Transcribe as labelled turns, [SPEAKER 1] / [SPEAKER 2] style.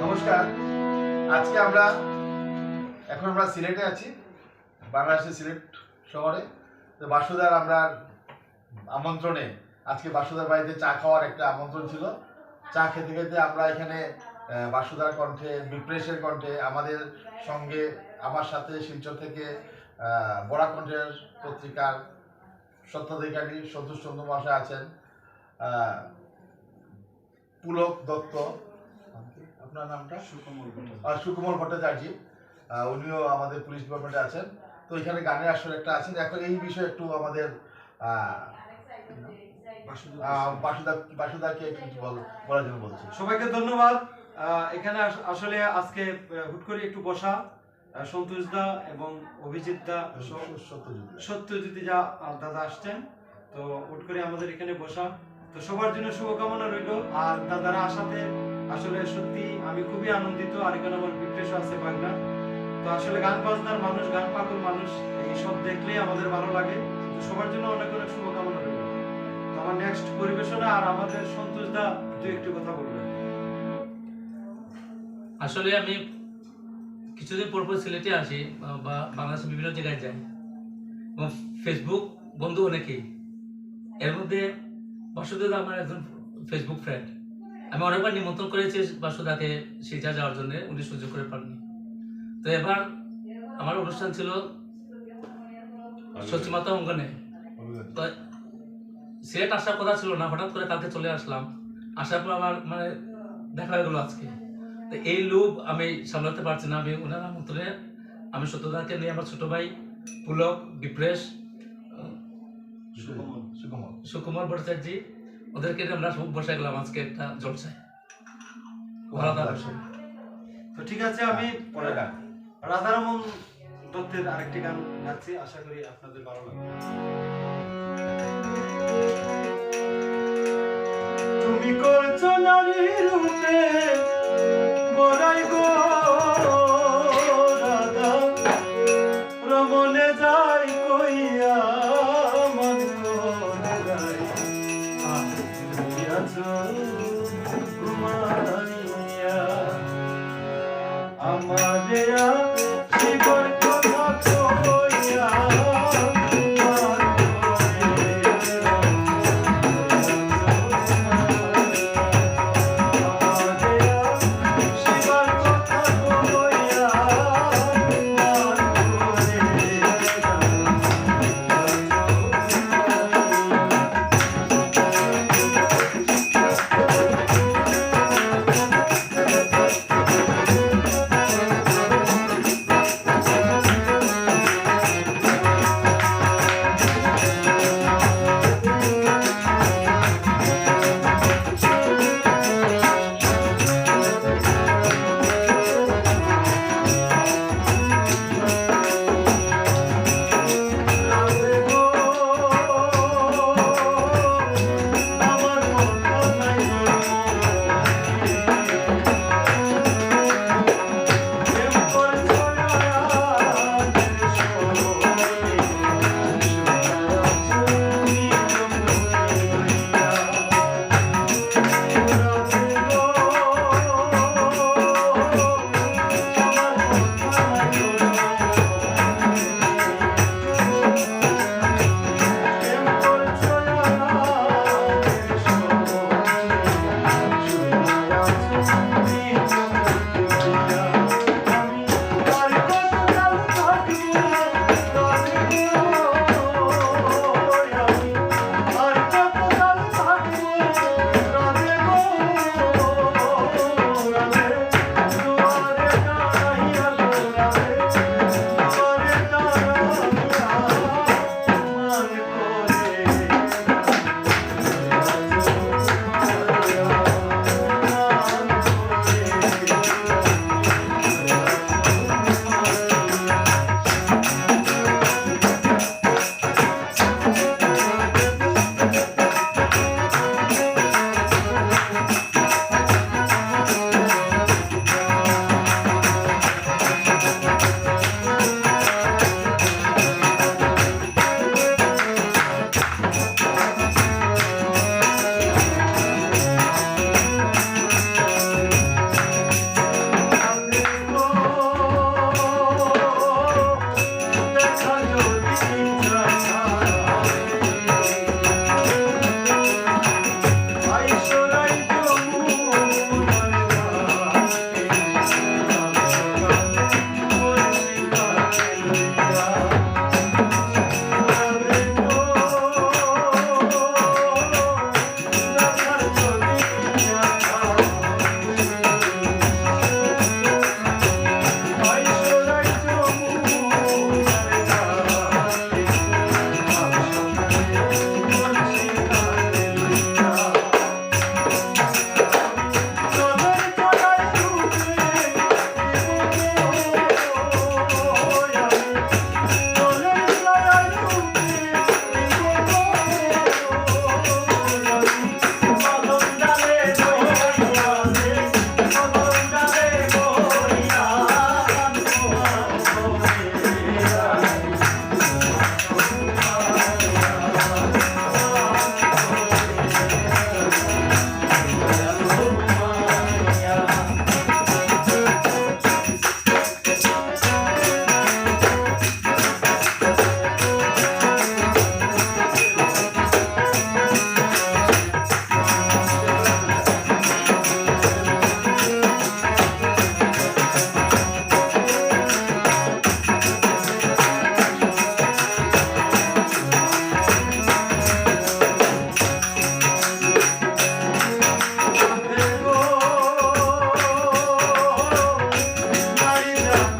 [SPEAKER 1] নমস্কার। আজকে এখন আমরা সিলেটে আছি, বাংলাদেশের সিলেট শহরে। তো বাসুদার আমরা আমন্ত্রণে আজকে বাসুদার বাড়িতে চা খাওয়ার একটা আমন্ত্রণ ছিল। চা খেতে খেতে আমরা এখানে বাসুদার কণ্ঠে, বিপ্রেশের কণ্ঠে, আমাদের সঙ্গে আমার সাথে শিলচর থেকে বড়া কণ্ঠের পত্রিকার স্বত্বাধিকারী সন্তোষ চন্দ্র মহাশয় আছেন, পুলক দত্ত, আপনার নামটা সুকুমল ভট্টাচার্য, উনিও আমাদের পুলিশ ডিপার্টমেন্টে আছেন। তো এখানে গানের আসর একটা আছেন। এখন এই বিষয়ে একটু আমাদের বাসুদাকে কিছু বলার জন্য বলছি।
[SPEAKER 2] সবাইকে ধন্যবাদ। এখানে আসলে আজকে হুট করে একটু বসা, সন্তোষ দা এবং অভিজিৎ দা, সত্যজিৎ যা দাদা আসছেন, তো হুট করে আমাদের এখানে বসা। তো সবার জন্য শুভকামনা রইল। আর দাদারা আসাতে আসলে সত্যি আমি খুবই আনন্দিত। আর এখানে আমার বিপ্রেশ আছে বাংলা। তো আসলে গান বাজনার মানুষ, গান পাগল মানুষ, এই সব দেখলেই আমাদের ভালো লাগে। তো সবার জন্য অনেক অনেক শুভকামনা রইল। তো আমার নেক্সট পরিবেশনা আর আমাদের সন্তোষ দা দু একটু কথা বলবেন।
[SPEAKER 3] আসলে আমি কিছুদিন পর সিলেটে আসি বা বাংলাদেশের বিভিন্ন জায়গায় যাই এবং ফেসবুক বন্ধু অনেকেই। এর মধ্যে বাসুদা আমার একজন ফেসবুক ফ্রেন্ড। আমি অনেকবার নিমন্ত্রণ করেছি বাসুদাকে শিলচর যাওয়ার জন্য, উনি সুযোগ করে পাননি। তো এবার আমার অনুষ্ঠান ছিল সচিমাতা অঙ্গনে। তো সিলেট আসার কথা ছিল না, হঠাৎ করে কালকে চলে আসলাম। আসার পর আমার দেখা হয়ে গেল আজকে। তো এই লোভ আমি সামলাতে পারছি না। আমি ওনার আমন্ত্রণে আমি সত্যদাকে নিয়ে আমার ছোট ভাই পুলক, বিপ্রেশ, সুকুমার ভট্টাচার্য, ওদেরকে আমরা সব বসে গেলাম আজকে একটা জলসায়।
[SPEAKER 2] তো ঠিক আছে, আমি রাধারমন দত্তের আরেকটি গান গাচ্ছি, আশা করি আপনাদের ভালো লাগবে। তুমি করছো নারী রূপে বড়াই গো রাধা, রমনে যাই কইয়া মন যায় আছো তোমার